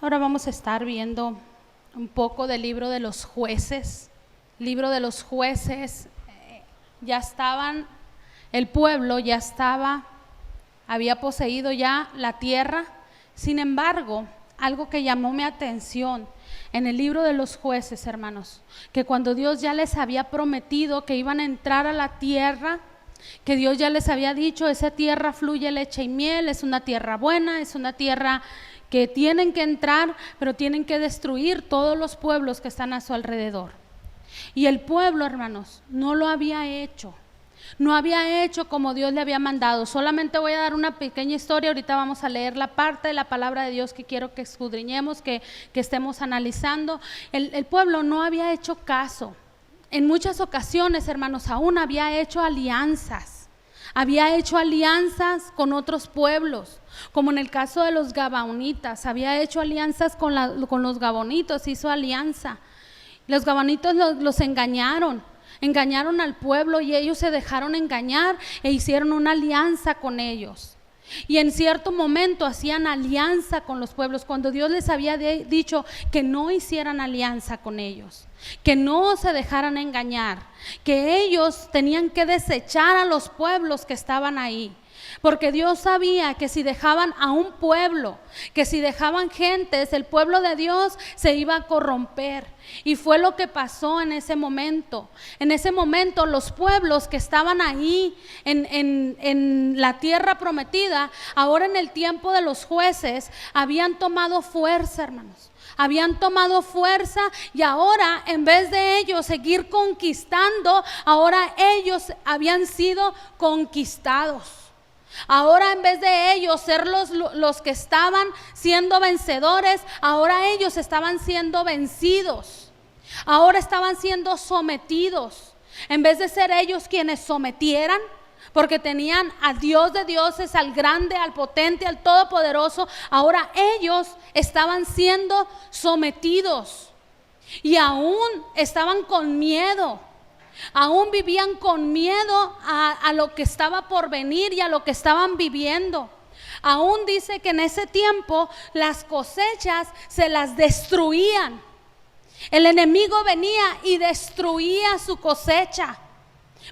Ahora vamos a estar viendo un poco del libro de los jueces. Libro de los jueces, ya estaban, el pueblo ya estaba, había poseído ya la tierra. Sin embargo, algo que llamó mi atención en el libro de los jueces, hermanos, que cuando Dios ya les había prometido que iban a entrar a la tierra, que Dios ya les había dicho, esa tierra fluye leche y miel, es una tierra buena, es una tierra que tienen que entrar, pero tienen que destruir todos los pueblos que están a su alrededor. Y el pueblo, hermanos, no lo había hecho. No había hecho como Dios le había mandado. Solamente voy a dar una pequeña historia. Ahorita vamos a leer la parte de la palabra de Dios que quiero que escudriñemos, que estemos analizando. El pueblo no había hecho caso. En muchas ocasiones, hermanos, aún había hecho alianzas. Había hecho alianzas con otros pueblos, como en el caso de los gabaonitas. Había hecho alianzas con los gabonitos, hizo alianza. Los gabonitos los engañaron al pueblo y ellos se dejaron engañar e hicieron una alianza con ellos. Y en cierto momento hacían alianza con los pueblos cuando Dios les había dicho que no hicieran alianza con ellos, que no se dejaran engañar, que ellos tenían que desechar a los pueblos que estaban ahí. Porque Dios sabía que si dejaban a un pueblo, que si dejaban gentes, el pueblo de Dios se iba a corromper. Y fue lo que pasó en ese momento. En ese momento los pueblos que estaban ahí en la tierra prometida, ahora en el tiempo de los jueces, habían tomado fuerza, hermanos. Habían tomado fuerza y ahora en vez de ellos seguir conquistando, ahora ellos habían sido conquistados. Ahora en vez de ellos ser los que estaban siendo vencedores, ahora ellos estaban siendo vencidos. Ahora estaban siendo sometidos. En vez de ser ellos quienes sometieran, porque tenían a Dios de dioses, al grande, al potente, al todopoderoso, ahora ellos estaban siendo sometidos. Y aún estaban con miedo. Aún vivían con miedo a lo que estaba por venir y a lo que estaban viviendo. Aún dice que en ese tiempo las cosechas se las destruían. El enemigo venía y destruía su cosecha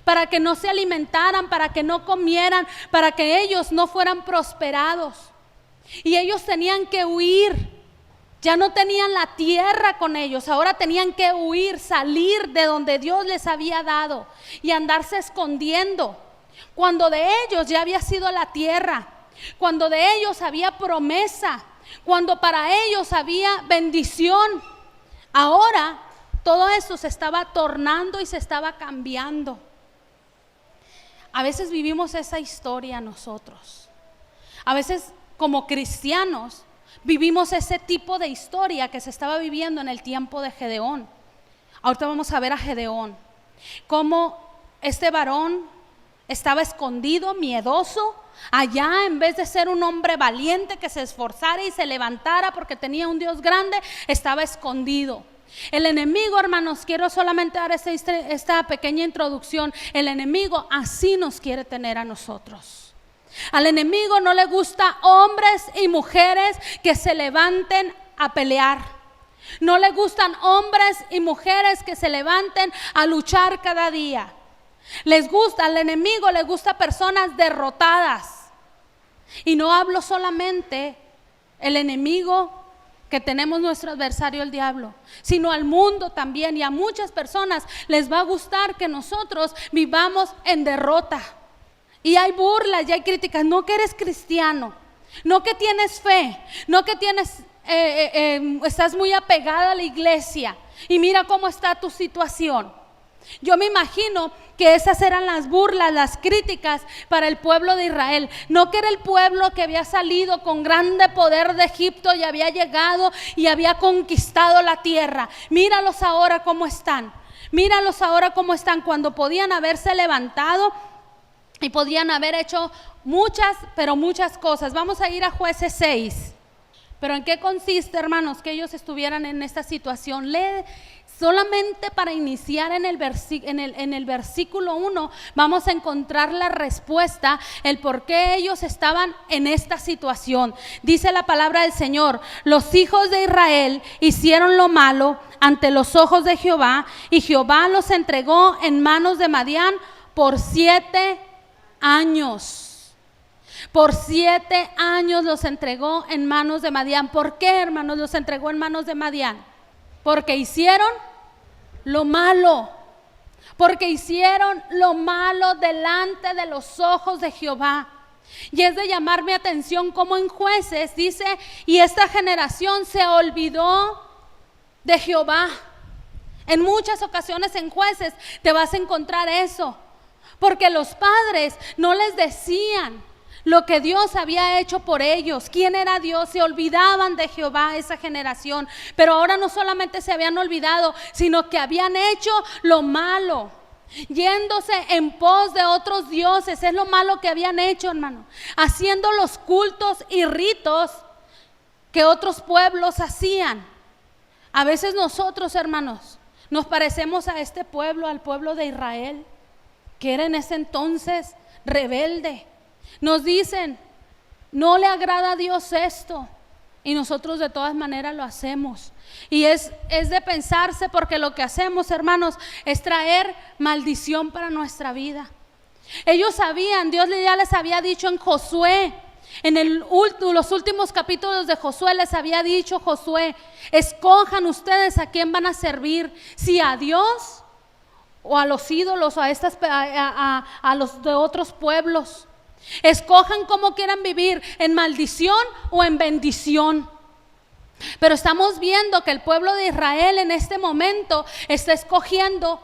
para que no se alimentaran, para que no comieran, para que ellos no fueran prosperados. Y ellos tenían que huir. Ya no tenían la tierra con ellos, ahora tenían que huir, salir de donde Dios les había dado y andarse escondiendo. Cuando de ellos ya había sido la tierra, cuando de ellos había promesa, cuando para ellos había bendición, ahora todo eso se estaba tornando y se estaba cambiando. A veces vivimos esa historia nosotros. A veces como cristianos vivimos ese tipo de historia que se estaba viviendo en el tiempo de Gedeón. Ahorita vamos a ver a Gedeón, cómo este varón estaba escondido, miedoso, allá en vez de ser un hombre valiente que se esforzara y se levantara porque tenía un Dios grande, estaba escondido. El enemigo, hermanos, quiero solamente dar esta pequeña introducción. El enemigo así nos quiere tener a nosotros. Al enemigo no le gusta hombres y mujeres que se levanten a pelear. No le gustan hombres y mujeres que se levanten a luchar cada día. Al enemigo le gusta personas derrotadas. Y no hablo solamente el enemigo que tenemos nuestro adversario el diablo, sino al mundo también. Y a muchas personas les va a gustar que nosotros vivamos en derrota. Y hay burlas y hay críticas, no que eres cristiano, no que tienes fe, no que estás muy apegada a la iglesia y mira cómo está tu situación. Yo me imagino que esas eran las burlas, las críticas para el pueblo de Israel. No que era el pueblo que había salido con grande poder de Egipto y había llegado y había conquistado la tierra. Míralos ahora cómo están, míralos ahora cómo están, cuando podían haberse levantado y podían haber hecho muchas, pero muchas cosas. Vamos a ir a Jueces 6. Pero ¿en qué consiste, hermanos, que ellos estuvieran en esta situación? Solamente para iniciar en el versículo 1 vamos a encontrar la respuesta, el por qué ellos estaban en esta situación. Dice la palabra del Señor: los hijos de Israel hicieron lo malo ante los ojos de Jehová, y Jehová los entregó en manos de Madián por 7 años. Por 7 años los entregó en manos de Madián. ¿Por qué, hermanos, los entregó en manos de Madián? Porque hicieron lo malo. Porque hicieron lo malo delante de los ojos de Jehová. Y es de llamar mi atención como en Jueces dice: y esta generación se olvidó de Jehová. En muchas ocasiones en Jueces te vas a encontrar eso. Porque los padres no les decían lo que Dios había hecho por ellos, quién era Dios. Se olvidaban de Jehová esa generación. Pero ahora no solamente se habían olvidado, sino que habían hecho lo malo, yéndose en pos de otros dioses. Es lo malo que habían hecho, hermano, haciendo los cultos y ritos que otros pueblos hacían. A veces nosotros, hermanos, nos parecemos a este pueblo, al pueblo de Israel, que era en ese entonces rebelde. Nos dicen: no le agrada a Dios esto, y nosotros de todas maneras lo hacemos. Y es de pensarse, porque lo que hacemos, hermanos, es traer maldición para nuestra vida. Ellos sabían, Dios ya les había dicho en Josué, en los últimos capítulos de Josué les había dicho Josué: escojan ustedes a quién van a servir, si a Dios o a los ídolos, a los de otros pueblos. Escojan cómo quieran vivir, en maldición o en bendición. Pero estamos viendo que el pueblo de Israel en este momento está escogiendo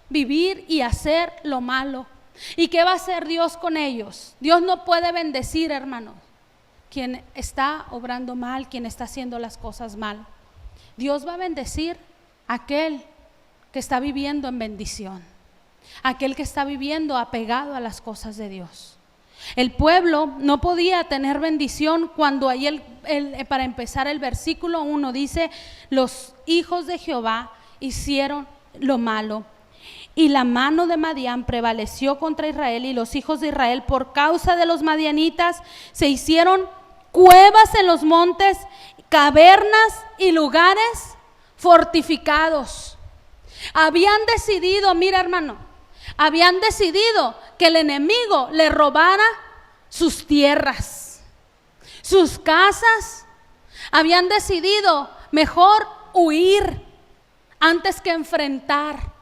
vivir y hacer lo malo. ¿Y qué va a hacer Dios con ellos? Dios no puede bendecir, hermanos, quien está obrando mal, quien está haciendo las cosas mal. Dios va a bendecir a aquel que está viviendo en bendición, aquel que está viviendo apegado a las cosas de Dios. El pueblo no podía tener bendición cuando ahí para empezar el versículo 1 dice: los hijos de Jehová hicieron lo malo, y la mano de Madián prevaleció contra Israel, y los hijos de Israel, por causa de los madianitas, se hicieron cuevas en los montes, cavernas y lugares fortificados. Habían decidido, mira, hermano, habían decidido que el enemigo le robara sus tierras, sus casas. Habían decidido mejor huir antes que enfrentar,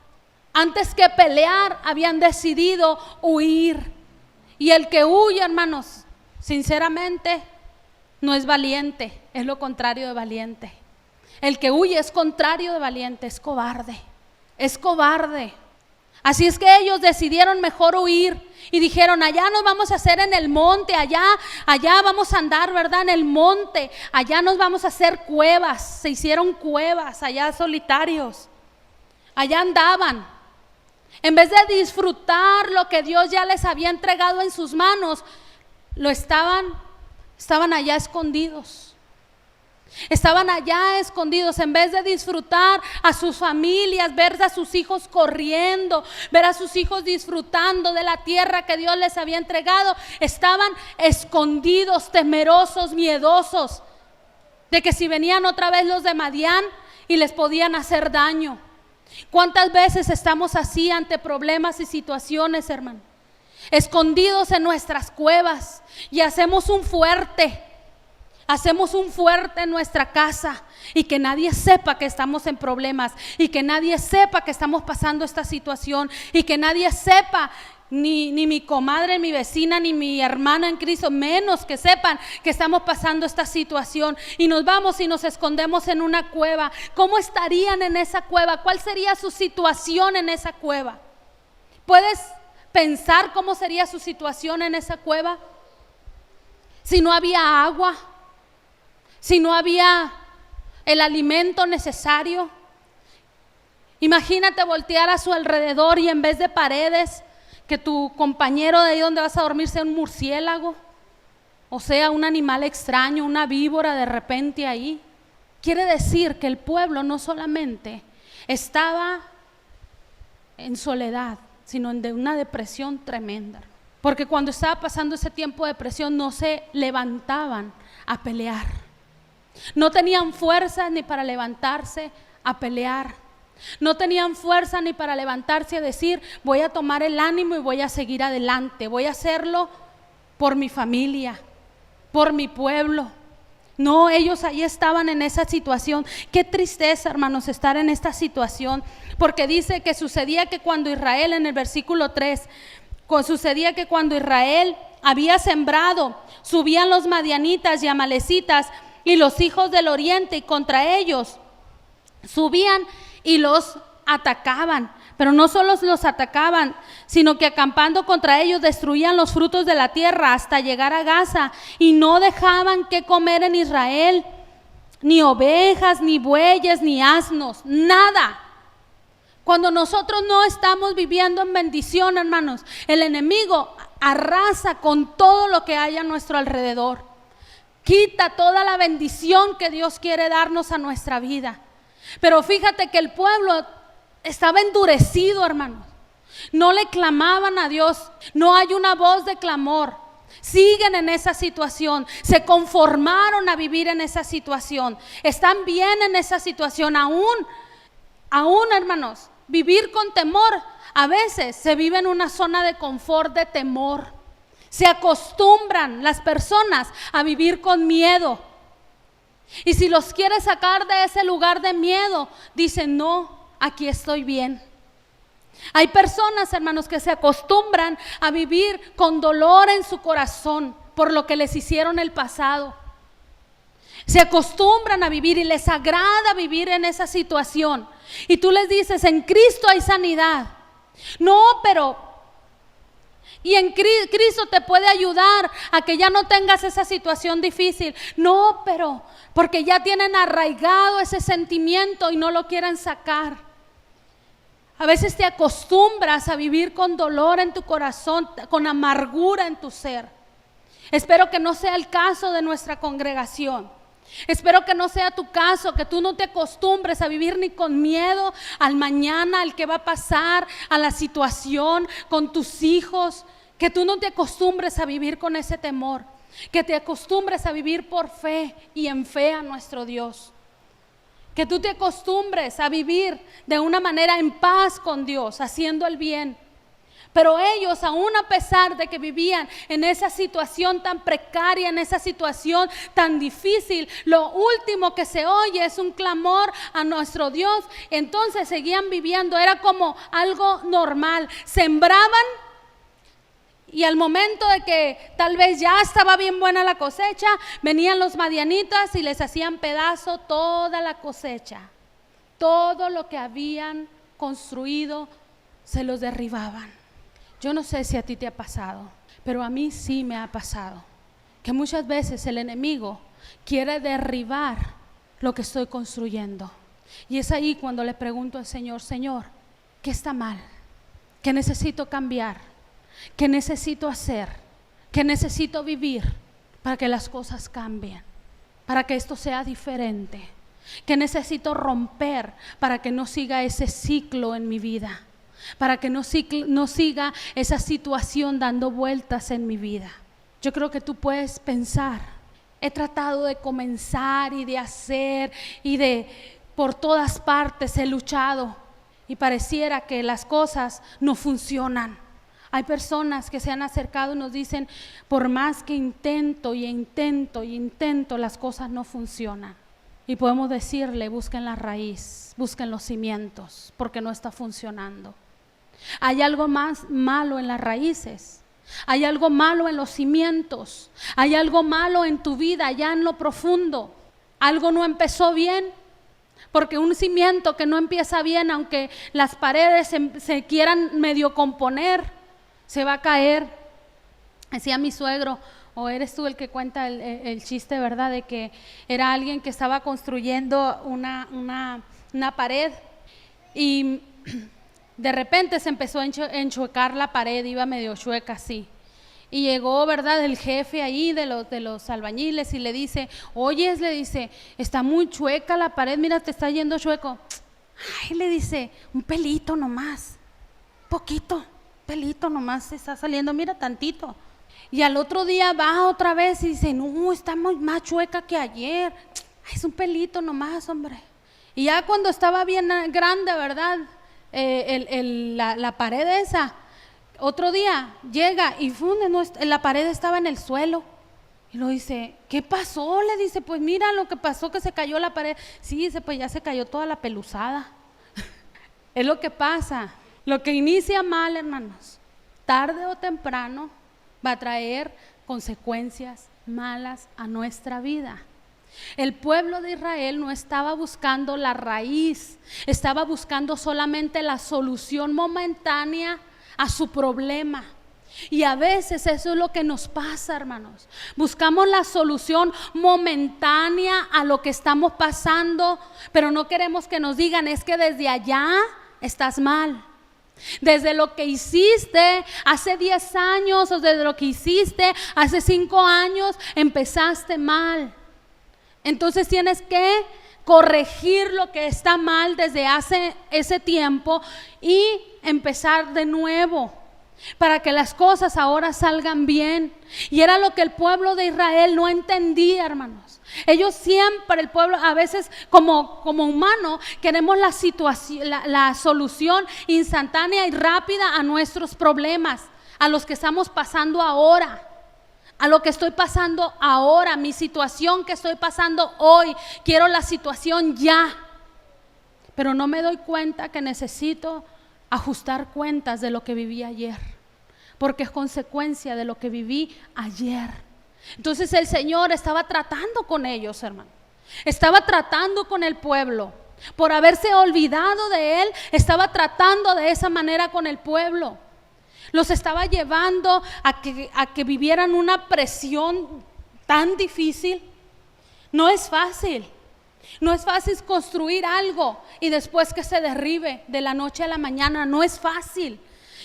antes que pelear. Habían decidido huir. Y el que huye, hermanos, sinceramente no es valiente, es lo contrario de valiente. El que huye es contrario de valiente, es cobarde, es cobarde. Así es que ellos decidieron mejor huir y dijeron: allá nos vamos a hacer en el monte, allá vamos a andar, ¿verdad? En el monte, allá nos vamos a hacer cuevas. Se hicieron cuevas allá solitarios, allá andaban. En vez de disfrutar lo que Dios ya les había entregado en sus manos, estaban allá escondidos. Estaban allá escondidos. En vez de disfrutar a sus familias, ver a sus hijos corriendo, ver a sus hijos disfrutando de la tierra que Dios les había entregado, estaban escondidos, temerosos, miedosos de que si venían otra vez los de Madián y les podían hacer daño. ¿Cuántas veces estamos así ante problemas y situaciones, hermano? Escondidos en nuestras cuevas, y hacemos un fuerte en nuestra casa, y que nadie sepa que estamos en problemas, y que nadie sepa que estamos pasando esta situación, y que nadie sepa, ni mi comadre, mi vecina, ni mi hermana en Cristo, menos que sepan que estamos pasando esta situación. Y nos vamos y nos escondemos en una cueva. ¿Cómo estarían en esa cueva? ¿Cuál sería su situación en esa cueva? ¿Puedes pensar cómo sería su situación en esa cueva? Si no había agua, si no había el alimento necesario. Imagínate voltear a su alrededor y en vez de paredes, que tu compañero de ahí donde vas a dormir sea un murciélago o sea, un animal extraño, una víbora de repente ahí. Quiere decir que el pueblo no solamente estaba en soledad, sino en una depresión tremenda. Porque cuando estaba pasando ese tiempo de depresión no se levantaban a pelear. No tenían fuerza ni para levantarse a pelear. No tenían fuerza ni para levantarse a decir, voy a tomar el ánimo y voy a seguir adelante. Voy a hacerlo por mi familia, por mi pueblo. No, ellos ahí estaban en esa situación. Qué tristeza, hermanos, estar en esta situación. Porque dice que sucedía que cuando Israel, en el versículo 3, sucedía que cuando Israel había sembrado, subían los madianitas y amalecitas y los hijos del oriente, y contra ellos subían y los atacaban. Pero no solo los atacaban, sino que acampando contra ellos destruían los frutos de la tierra hasta llegar a Gaza, y no dejaban que comer en Israel, ni ovejas, ni bueyes, ni asnos, nada. Cuando nosotros no estamos viviendo en bendición, hermanos, el enemigo arrasa con todo lo que hay a nuestro alrededor. Quita toda la bendición que Dios quiere darnos a nuestra vida. Pero fíjate que el pueblo estaba endurecido, hermanos. No le clamaban a Dios. No hay una voz de clamor. Siguen en esa situación. Se conformaron a vivir en esa situación. Están bien en esa situación. Aún, hermanos, vivir con temor. A veces se vive en una zona de confort, de temor. Se acostumbran las personas a vivir con miedo. Y si los quiere sacar de ese lugar de miedo, dicen, no, aquí estoy bien. Hay personas, hermanos, que se acostumbran a vivir con dolor en su corazón por lo que les hicieron en el pasado. Se acostumbran a vivir y les agrada vivir en esa situación. Y tú les dices, en Cristo hay sanidad. No, pero... Y en Cristo te puede ayudar a que ya no tengas esa situación difícil. No, pero porque ya tienen arraigado ese sentimiento y no lo quieren sacar. A veces te acostumbras a vivir con dolor en tu corazón, con amargura en tu ser. Espero que no sea el caso de nuestra congregación. Espero que no sea tu caso, que tú no te acostumbres a vivir ni con miedo al mañana, al que va a pasar, a la situación con tus hijos. Que tú no te acostumbres a vivir con ese temor, que te acostumbres a vivir por fe y en fe a nuestro Dios. Que tú te acostumbres a vivir de una manera en paz con Dios, haciendo el bien. Pero ellos, aún a pesar de que vivían en esa situación tan precaria, en esa situación tan difícil, lo último que se oye es un clamor a nuestro Dios. Entonces seguían viviendo, era como algo normal. Sembraban y al momento de que tal vez ya estaba bien buena la cosecha, venían los madianitas y les hacían pedazo toda la cosecha. Todo lo que habían construido se los derribaban. Yo no sé si a ti te ha pasado, pero a mí sí me ha pasado, que muchas veces el enemigo quiere derribar lo que estoy construyendo. Y es ahí cuando le pregunto al Señor, Señor, ¿qué está mal? ¿Qué necesito cambiar? ¿Qué necesito hacer? ¿Qué necesito vivir para que las cosas cambien? Para que esto sea diferente. ¿Qué necesito romper para que no siga ese ciclo en mi vida? Para que no siga esa situación dando vueltas en mi vida. Yo creo que tú puedes pensar, he tratado de comenzar y de hacer y por todas partes he luchado y pareciera que las cosas no funcionan. Hay personas que se han acercado y nos dicen, por más que intento y intento, las cosas no funcionan. Y podemos decirle, busquen la raíz, busquen los cimientos, porque no está funcionando. Hay algo más malo en las raíces, hay algo malo en los cimientos, hay algo malo en tu vida, allá en lo profundo. Algo no empezó bien, porque un cimiento que no empieza bien, aunque las paredes se quieran medio componer, se va a caer. Decía mi suegro, o eres tú el que cuenta el chiste, ¿verdad? De que era alguien que estaba construyendo una pared y de repente se empezó a enchuecar la pared, iba medio chueca así. Y llegó, ¿verdad?, el jefe ahí de los albañiles y le dice, oyes, le dice, está muy chueca la pared, mira, te está yendo chueco. Ay, le dice, un pelito nomás, poquito, pelito nomás se está saliendo, mira tantito. Y al otro día va otra vez y dice, no, está más chueca que ayer. Ay, es un pelito nomás, hombre. Y ya cuando estaba bien grande, ¿verdad?, la pared esa, otro día llega y la pared estaba en el suelo. Y lo dice, ¿qué pasó? Le dice, pues mira lo que pasó, que se cayó la pared. Sí, dice, pues ya se cayó toda la peluzada. Es lo que pasa. Lo que inicia mal, hermanos, tarde o temprano va a traer consecuencias malas a nuestra vida. El pueblo de Israel no estaba buscando la raíz, estaba buscando solamente la solución momentánea a su problema. Y a veces eso es lo que nos pasa, hermanos. Buscamos la solución momentánea a lo que estamos pasando, pero no queremos que nos digan, es que desde allá estás mal. Desde lo que hiciste hace 10 años o desde lo que hiciste hace 5 años empezaste mal. Entonces tienes que corregir lo que está mal desde hace ese tiempo y empezar de nuevo para que las cosas ahora salgan bien. Y era lo que el pueblo de Israel no entendía, hermanos. Ellos siempre, el pueblo, a veces como humano, queremos la solución instantánea y rápida a nuestros problemas, a los que estamos pasando ahora. A lo que estoy pasando ahora, mi situación que estoy pasando hoy, quiero la situación ya, pero no me doy cuenta que necesito ajustar cuentas de lo que viví ayer, porque es consecuencia de lo que viví ayer. Entonces el Señor estaba tratando con ellos, hermano, estaba tratando con el pueblo, por haberse olvidado de Él, estaba tratando de esa manera con el pueblo. Los estaba llevando a que vivieran una presión tan difícil. No es fácil. No es fácil construir algo y después que se derribe de la noche a la mañana. No es fácil.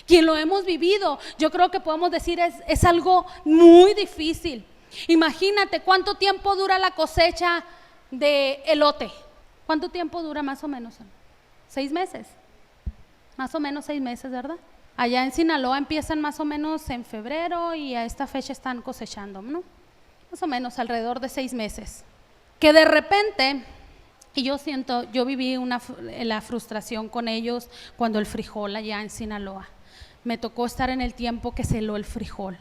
Quien lo hemos vivido, yo creo que podemos decir es algo muy difícil. Imagínate cuánto tiempo dura la cosecha de elote. ¿Cuánto tiempo dura más o menos? 6 meses. Más o menos 6 meses, ¿verdad? Allá en Sinaloa empiezan más o menos en febrero y a esta fecha están cosechando, ¿no? Más o menos alrededor de 6 meses. Que de repente, y yo viví la frustración con ellos cuando el frijol allá en Sinaloa. Me tocó estar en el tiempo que se heló el frijol.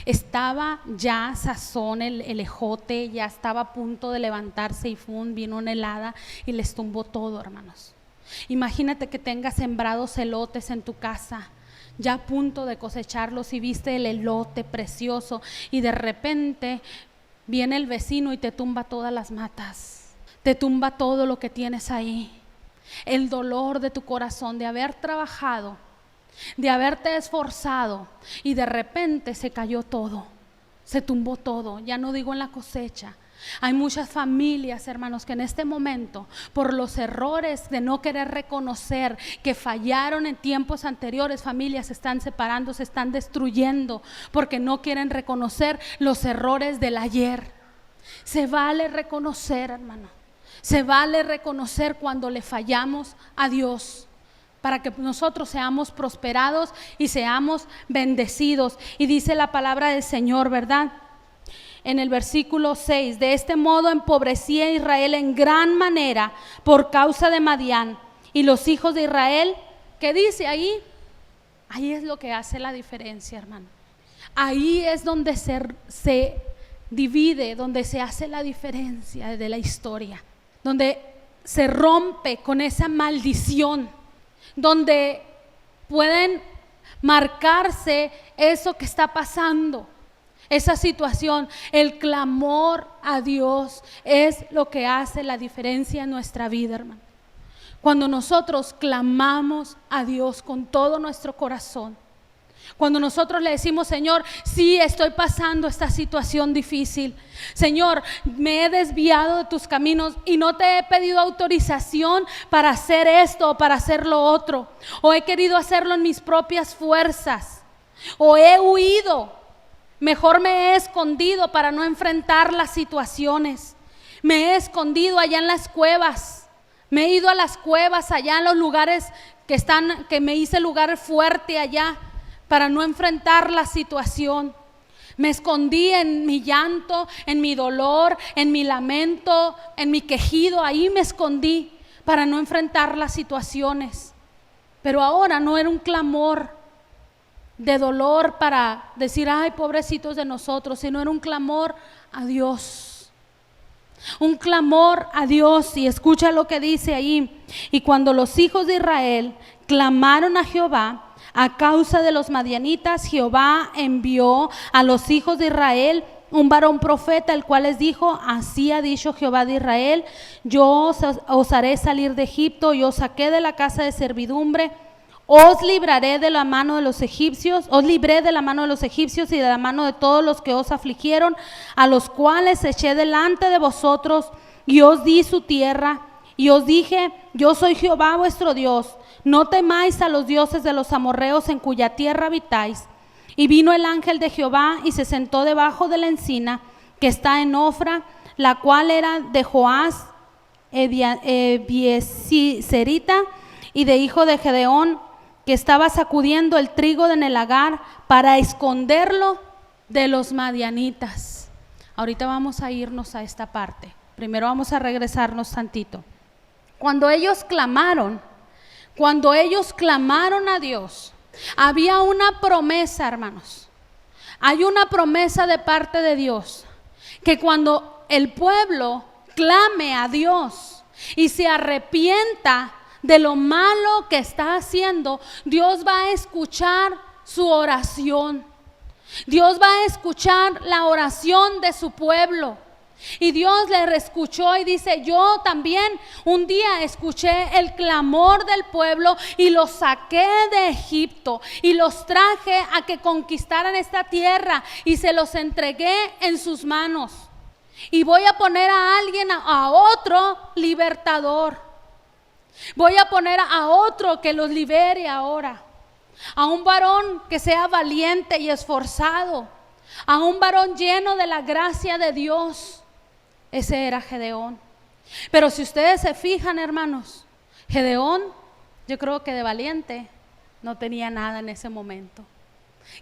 Estaba ya sazón el ejote, ya estaba a punto de levantarse y vino una helada y les tumbó todo, hermanos. Imagínate que tengas sembrados elotes en tu casa, ya a punto de cosecharlos y viste el elote precioso y de repente viene el vecino y te tumba todas las matas, te tumba todo lo que tienes ahí. El dolor de tu corazón de haber trabajado, de haberte esforzado y de repente se cayó todo, se tumbó todo, ya no digo en la cosecha. Hay muchas familias, hermanos, que en este momento, por los errores de no querer reconocer que fallaron en tiempos anteriores, familias se están separando, se están destruyendo, porque no quieren reconocer los errores del ayer. Se vale reconocer, hermano, se vale reconocer cuando le fallamos a Dios, para que nosotros seamos prosperados y seamos bendecidos. Y dice la palabra del Señor, ¿verdad? En el versículo 6, de este modo empobrecía Israel en gran manera por causa de Madián. Y los hijos de Israel, ¿qué dice ahí? Ahí es lo que hace la diferencia, hermano. Ahí es donde se divide, donde se hace la diferencia de la historia, donde se rompe con esa maldición, donde pueden marcarse eso que está pasando. Esa situación, el clamor a Dios es lo que hace la diferencia en nuestra vida, hermano. Cuando nosotros clamamos a Dios con todo nuestro corazón, cuando nosotros le decimos, Señor, sí estoy pasando esta situación difícil, Señor, me he desviado de tus caminos y no te he pedido autorización para hacer esto o para hacer lo otro, o he querido hacerlo en mis propias fuerzas, o he huido Mejor me he escondido para no enfrentar las situaciones. Me he escondido allá en las cuevas. Me he ido a las cuevas allá en los lugares que me hice lugar fuerte allá para no enfrentar la situación. Me escondí en mi llanto, en mi dolor, en mi lamento, en mi quejido. Ahí me escondí para no enfrentar las situaciones. Pero ahora no era un clamor de dolor para decir, ay, pobrecitos de nosotros, sino era un clamor a Dios. Un clamor a Dios. Y escucha lo que dice ahí. Y cuando los hijos de Israel clamaron a Jehová a causa de los madianitas, Jehová envió a los hijos de Israel un varón profeta, el cual les dijo, así ha dicho Jehová de Israel, yo os haré salir de Egipto, yo os saqué de la casa de servidumbre, os libraré de la mano de los egipcios, os libré de la mano de los egipcios y de la mano de todos los que os afligieron, a los cuales eché delante de vosotros y os di su tierra, y os dije, yo soy Jehová vuestro Dios. No temáis a los dioses de los amorreos en cuya tierra habitáis. Y vino el ángel de Jehová y se sentó debajo de la encina que está en Ofra, la cual era de Joás Ebieserita y de hijo de Gedeón, que estaba sacudiendo el trigo en el lagar para esconderlo de los madianitas. Ahorita vamos a irnos a esta parte. Primero vamos a regresarnos tantito. Cuando ellos clamaron a Dios, había una promesa, hermanos. Hay una promesa de parte de Dios, que cuando el pueblo clame a Dios y se arrepienta de lo malo que está haciendo, Dios va a escuchar su oración. Dios va a escuchar la oración de su pueblo. Y Dios le escuchó y dice, yo también un día escuché el clamor del pueblo y los saqué de Egipto y los traje a que conquistaran esta tierra y se los entregué en sus manos. Y voy a poner a alguien, a otro libertador. Voy a poner a otro que los libere ahora. A un varón que sea valiente y esforzado. A un varón lleno de la gracia de Dios. Ese era Gedeón. Pero si ustedes se fijan, hermanos, Gedeón, yo creo que de valiente no tenía nada en ese momento.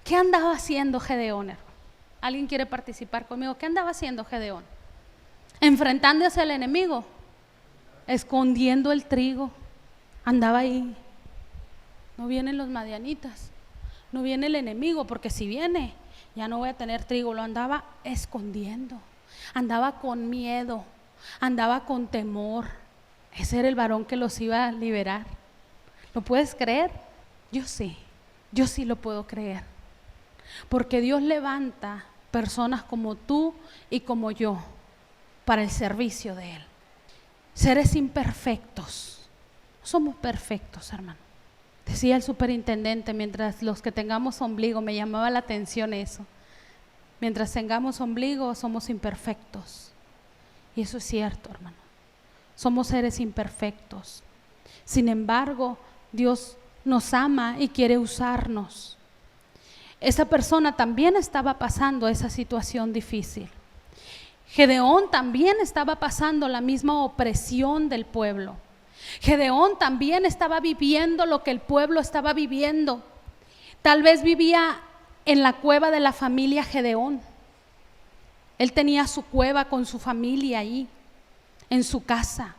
¿Qué andaba haciendo Gedeón, hermano? ¿Alguien quiere participar conmigo? ¿Qué andaba haciendo Gedeón? Enfrentándose al enemigo, escondiendo el trigo. Andaba ahí. No vienen los madianitas, no viene el enemigo, porque si viene, ya no voy a tener trigo. Lo andaba escondiendo. Andaba con miedo, andaba con temor. Ese era el varón que los iba a liberar. ¿Lo puedes creer? Yo sí lo puedo creer. Porque Dios levanta personas como tú y como yo para el servicio de Él. Seres imperfectos. Somos perfectos, hermano. Decía el superintendente, mientras los que tengamos ombligo, me llamaba la atención eso. Mientras tengamos ombligo, somos imperfectos. Y eso es cierto, hermano. Somos seres imperfectos. Sin embargo, Dios nos ama y quiere usarnos. Esa persona también estaba pasando esa situación difícil. Gedeón también estaba pasando la misma opresión del pueblo. Gedeón también estaba viviendo lo que el pueblo estaba viviendo. Tal vez vivía en la cueva de la familia Gedeón. Él tenía su cueva con su familia ahí, en su casa.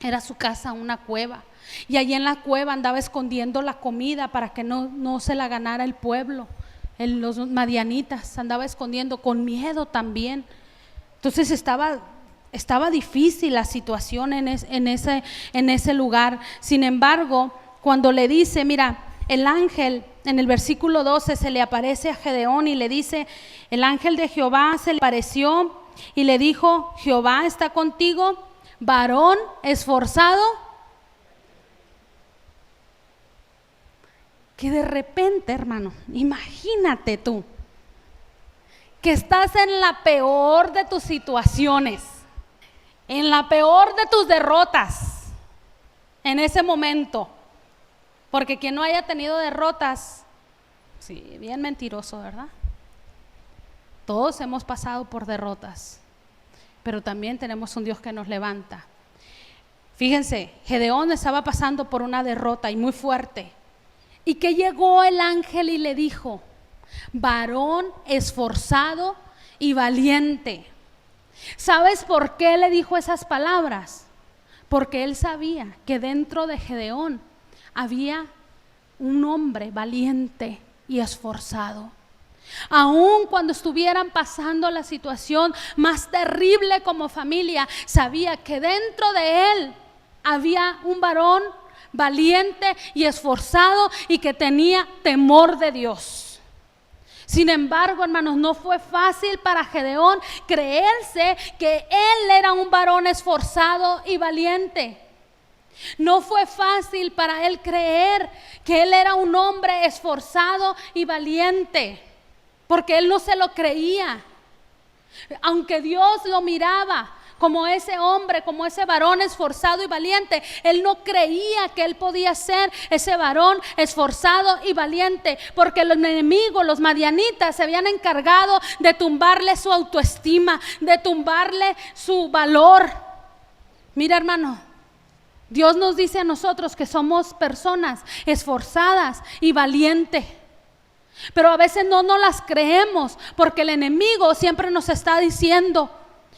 Era su casa una cueva. Y allí en la cueva andaba escondiendo la comida para que no se la ganara el pueblo. Los madianitas andaba escondiendo con miedo también. Entonces estaba difícil la situación en ese lugar. Sin embargo, cuando le dice, mira, el ángel en el versículo 12 se le aparece a Gedeón y le dice, el ángel de Jehová se le apareció y le dijo, Jehová está contigo, varón esforzado. Que de repente, hermano, imagínate tú, que estás en la peor de tus situaciones, en la peor de tus derrotas, en ese momento. Porque quien no haya tenido derrotas, sí, bien mentiroso, ¿verdad? Todos hemos pasado por derrotas, pero también tenemos un Dios que nos levanta. Fíjense, Gedeón estaba pasando por una derrota y muy fuerte. Y que llegó el ángel y le dijo: varón esforzado y valiente. ¿Sabes por qué le dijo esas palabras? Porque él sabía que dentro de Gedeón había un hombre valiente y esforzado. Aun cuando estuvieran pasando la situación más terrible como familia, sabía que dentro de él había un varón valiente y esforzado y que tenía temor de Dios. Sin embargo, hermanos, no fue fácil para Gedeón creerse que él era un varón esforzado y valiente. No fue fácil para él creer que él era un hombre esforzado y valiente, porque él no se lo creía. Aunque Dios lo miraba como ese hombre, como ese varón esforzado y valiente, él no creía que él podía ser ese varón esforzado y valiente, porque los enemigos, los madianitas, se habían encargado de tumbarle su autoestima, de tumbarle su valor. Mira, hermano, Dios nos dice a nosotros que somos personas esforzadas y valientes, pero a veces no nos las creemos, porque el enemigo siempre nos está diciendo: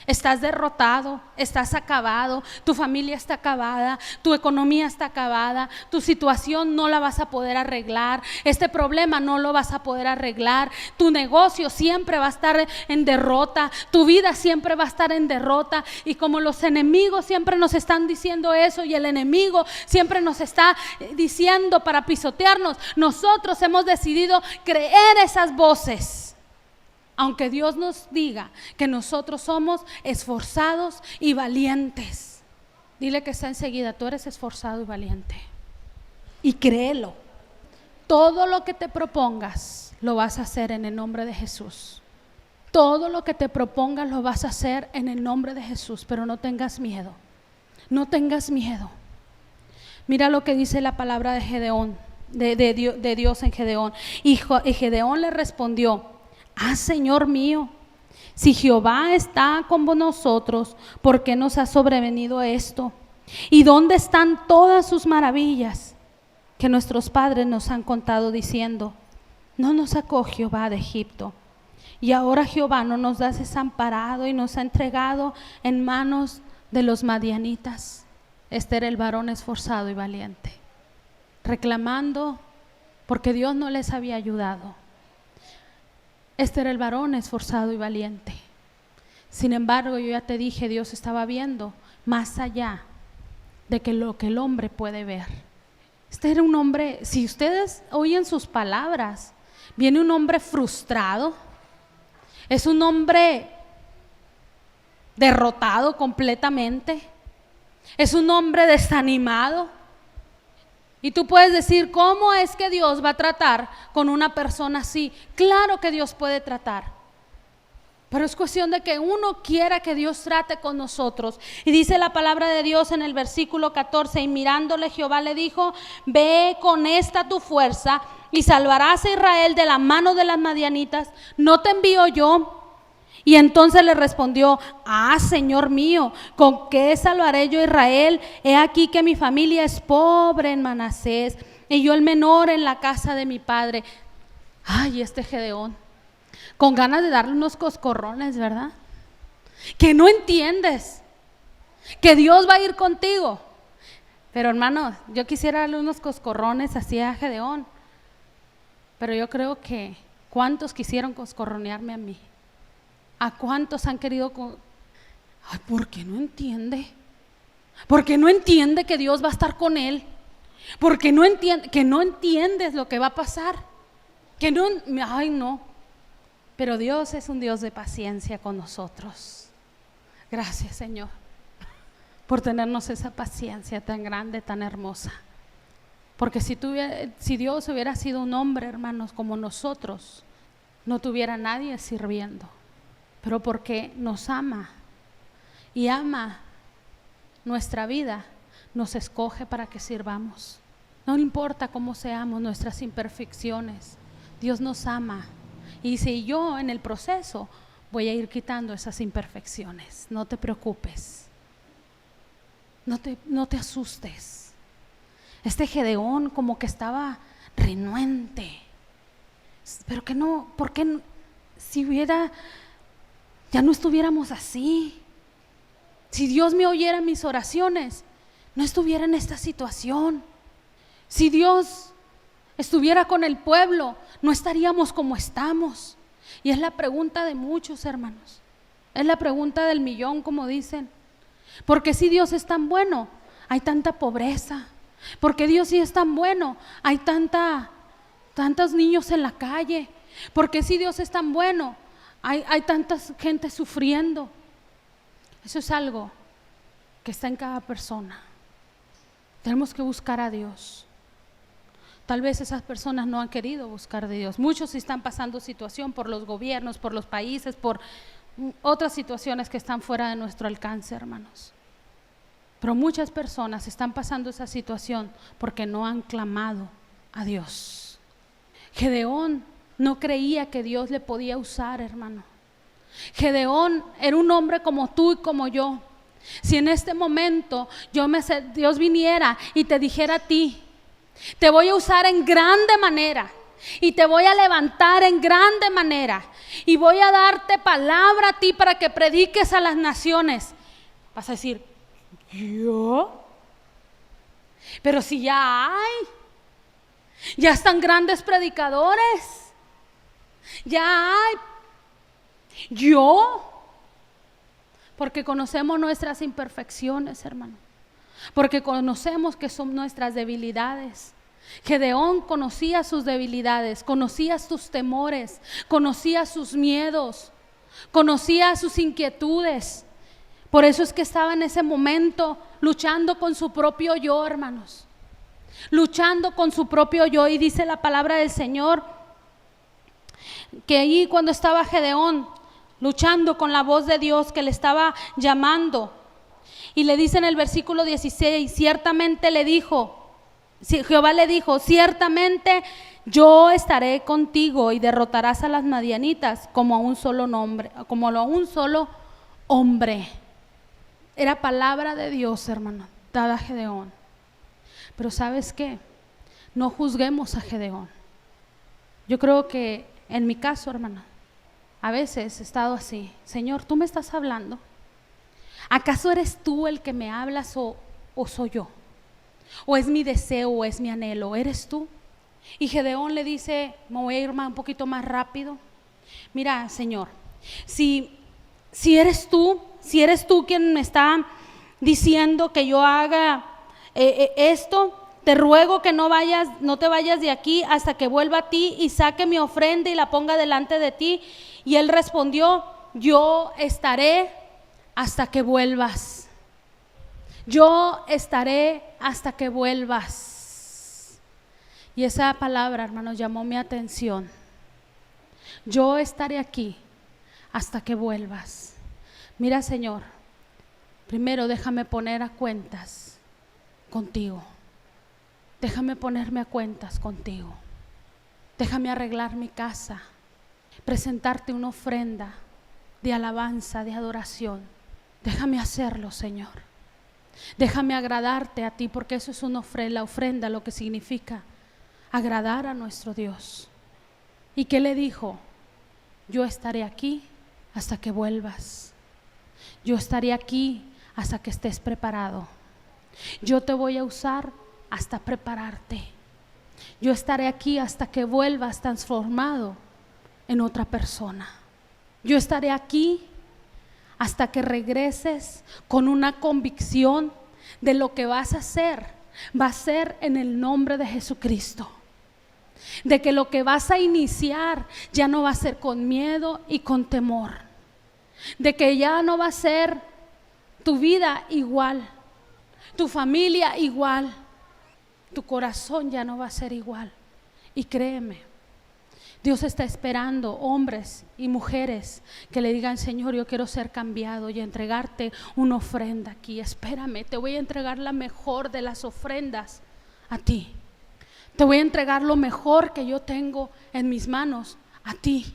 estás derrotado, estás acabado, tu familia está acabada, tu economía está acabada, tu situación no la vas a poder arreglar, este problema no lo vas a poder arreglar, tu negocio siempre va a estar en derrota, tu vida siempre va a estar en derrota. Y como los enemigos siempre nos están diciendo eso, y el enemigo siempre nos está diciendo para pisotearnos, nosotros hemos decidido creer esas voces. Aunque Dios nos diga que nosotros somos esforzados y valientes. Dile que está enseguida: tú eres esforzado y valiente. Y créelo. Todo lo que te propongas lo vas a hacer en el nombre de Jesús. Todo lo que te propongas lo vas a hacer en el nombre de Jesús. Pero no tengas miedo. No tengas miedo. Mira lo que dice la palabra de Gedeón, de Dios en Gedeón. Y Gedeón le respondió: Señor mío, si Jehová está con nosotros, ¿por qué nos ha sobrevenido esto? ¿Y dónde están todas sus maravillas que nuestros padres nos han contado, diciendo: no nos sacó Jehová de Egipto? Y ahora Jehová no nos ha desamparado y nos ha entregado en manos de los madianitas. Este era el varón esforzado y valiente, reclamando porque Dios no les había ayudado. Este era el varón esforzado y valiente. Sin embargo, yo ya te dije, Dios estaba viendo más allá de lo que el hombre puede ver. Este era un hombre, si ustedes oyen sus palabras, viene un hombre frustrado, es un hombre derrotado completamente, es un hombre desanimado. Y tú puedes decir: ¿cómo es que Dios va a tratar con una persona así? Claro que Dios puede tratar, pero es cuestión de que uno quiera que Dios trate con nosotros. Y dice la palabra de Dios en el versículo 14: y mirándole Jehová le dijo: ve con esta tu fuerza y salvarás a Israel de la mano de las madianitas. ¿No te envío yo? Y entonces le respondió: Señor mío, ¿con qué salvaré yo a Israel? He aquí que mi familia es pobre en Manasés, y yo el menor en la casa de mi padre. Este Gedeón, con ganas de darle unos coscorrones, ¿verdad? Que no entiendes que Dios va a ir contigo. Pero hermano, yo quisiera darle unos coscorrones así a Gedeón, pero yo creo que ¿cuántos quisieron coscorronearme a mí? ¿A cuántos han querido ¿por qué no entiende? ¿Por qué no entiende que Dios va a estar con él? ¿Por qué no entiende que no entiendes lo que va a pasar? Que no, no. Pero Dios es un Dios de paciencia con nosotros. Gracias, Señor, por tenernos esa paciencia tan grande, tan hermosa. Porque si Dios hubiera sido un hombre, hermanos, como nosotros, no tuviera nadie sirviendo. Pero porque nos ama y ama nuestra vida, nos escoge para que sirvamos. No importa cómo seamos, nuestras imperfecciones, Dios nos ama Y dice, y yo en el proceso voy a ir quitando esas imperfecciones. No te preocupes, no te asustes. Este Gedeón como que estaba renuente, pero que no, ¿por qué si hubiera, ya no estuviéramos así? Si Dios me oyera mis oraciones, no estuviera en esta situación. Si Dios estuviera con el pueblo, no estaríamos como estamos. Y es la pregunta de muchos, hermanos. Es la pregunta del millón, como dicen. Porque si Dios es tan bueno, hay tanta pobreza. Porque Dios sí es tan bueno, hay tantos niños en la calle. Porque si Dios es tan bueno, hay tanta gente sufriendo. Eso es algo que está en cada persona. Tenemos que buscar a Dios. Tal vez esas personas no han querido buscar de Dios. Muchos están pasando situación por los gobiernos, por los países, por otras situaciones que están fuera de nuestro alcance, hermanos. Pero muchas personas están pasando esa situación porque no han clamado a Dios. Gedeón no creía que Dios le podía usar, hermano. Gedeón era un hombre como tú y como yo. Si en este momento Dios viniera y te dijera a ti, te voy a usar en grande manera y te voy a levantar en grande manera y voy a darte palabra a ti para que prediques a las naciones, vas a decir, ¿yo? Pero si ya están grandes predicadores, ya hay, ¿yo? Porque conocemos nuestras imperfecciones, hermano. Porque conocemos que son nuestras debilidades. Gedeón conocía sus debilidades, conocía sus temores, conocía sus miedos, conocía sus inquietudes. Por eso es que estaba en ese momento luchando con su propio yo, hermanos. Luchando con su propio yo. Y dice la palabra del Señor que ahí cuando estaba Gedeón luchando con la voz de Dios que le estaba llamando, y le dice en el versículo 16, ciertamente le dijo, Jehová le dijo, ciertamente yo estaré contigo y derrotarás a las madianitas como a un solo hombre. Era palabra de Dios, hermano, dada a Gedeón. Pero ¿sabes qué? No juzguemos a Gedeón. Yo creo que en mi caso, hermano, a veces he estado así. Señor, ¿tú me estás hablando? ¿Acaso eres tú el que me hablas o soy yo? ¿O es mi deseo o es mi anhelo? ¿Eres tú? Y Gedeón le dice, me voy a ir un poquito más rápido. Mira, Señor, si eres tú quien me está diciendo que yo haga esto, te ruego que no te vayas de aquí hasta que vuelva a ti y saque mi ofrenda y la ponga delante de ti. Y él respondió, yo estaré hasta que vuelvas. Yo estaré hasta que vuelvas. Y esa palabra, hermanos, llamó mi atención. Yo estaré aquí hasta que vuelvas. Mira, Señor, primero déjame poner a cuentas contigo. Déjame ponerme a cuentas contigo. Déjame arreglar mi casa, presentarte una ofrenda de alabanza, de adoración. Déjame hacerlo, Señor. Déjame agradarte a ti, porque eso es una ofrenda. La ofrenda lo que significa agradar a nuestro Dios. ¿Y qué le dijo? Yo estaré aquí hasta que vuelvas. Yo estaré aquí hasta que estés preparado. Yo te voy a usar hasta prepararte. Yo estaré aquí hasta que vuelvas transformado en otra persona. Yo estaré aquí hasta que regreses con una convicción de lo que vas a hacer. Va a ser en el nombre de Jesucristo. De que lo que vas a iniciar ya no va a ser con miedo y con temor. De que ya no va a ser tu vida igual, tu familia igual, tu corazón ya no va a ser igual. Y créeme, Dios está esperando hombres y mujeres que le digan, Señor, yo quiero ser cambiado y entregarte una ofrenda aquí. Espérame, te voy a entregar la mejor de las ofrendas a ti. Te voy a entregar lo mejor que yo tengo en mis manos a ti.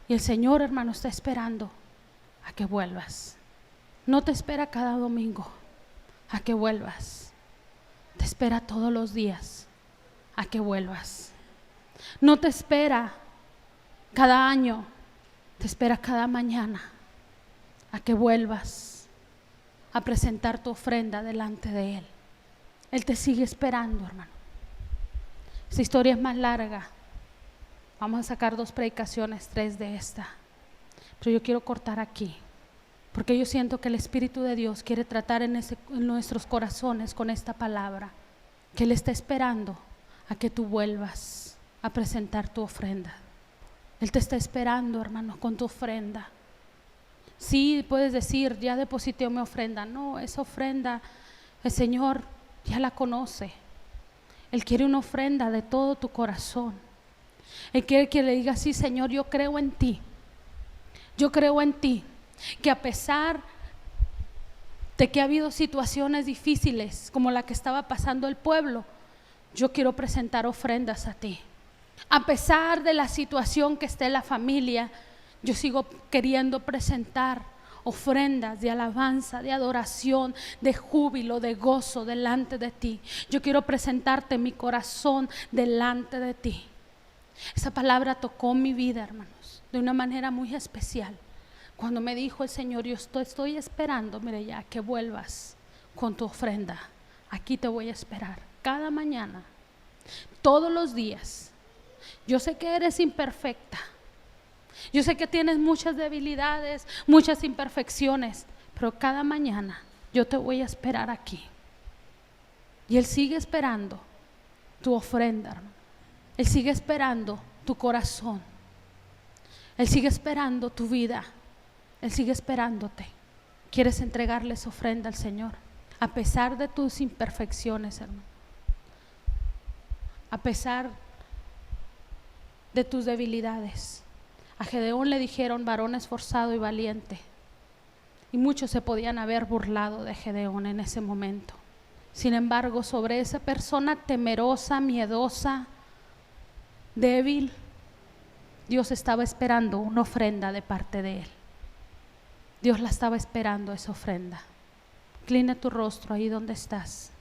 Y el Señor, hermano, está esperando a que vuelvas. No te espera cada domingo a que vuelvas. Te espera todos los días a que vuelvas. No te espera cada año, te espera cada mañana a que vuelvas a presentar tu ofrenda delante de Él. Él te sigue esperando, hermano. Esta historia es más larga. Vamos a sacar 2 predicaciones, 3 de esta. Pero yo quiero cortar aquí, porque yo siento que el Espíritu de Dios quiere tratar en nuestros corazones con esta palabra, que Él está esperando a que tú vuelvas a presentar tu ofrenda. Él te está esperando, hermano, con tu ofrenda. Sí, puedes decir, ya deposité mi ofrenda. No, esa ofrenda el Señor ya la conoce. Él quiere una ofrenda de todo tu corazón. Él quiere que le digas, sí, Señor, yo creo en ti. Yo creo en ti, que a pesar de que ha habido situaciones difíciles como la que estaba pasando el pueblo, yo quiero presentar ofrendas a ti. A pesar de la situación que esté en la familia, yo sigo queriendo presentar ofrendas de alabanza, de adoración, de júbilo, de gozo delante de ti. Yo quiero presentarte mi corazón delante de ti. Esa palabra tocó mi vida, hermanos, de una manera muy especial. Cuando me dijo el Señor, yo estoy esperando, mire ya, que vuelvas con tu ofrenda. Aquí te voy a esperar, cada mañana, todos los días. Yo sé que eres imperfecta. Yo sé que tienes muchas debilidades, muchas imperfecciones, pero cada mañana yo te voy a esperar aquí. Y Él sigue esperando tu ofrenda, hermano. Él sigue esperando tu corazón. Él sigue esperando tu vida. Él sigue esperándote. ¿Quieres entregarle esa ofrenda al Señor? A pesar de tus imperfecciones, hermano. A pesar de tus debilidades. A Gedeón le dijeron varón esforzado y valiente. Y muchos se podían haber burlado de Gedeón en ese momento. Sin embargo, sobre esa persona temerosa, miedosa, débil, Dios estaba esperando una ofrenda de parte de Él. Dios la estaba esperando, esa ofrenda. Inclina tu rostro ahí donde estás.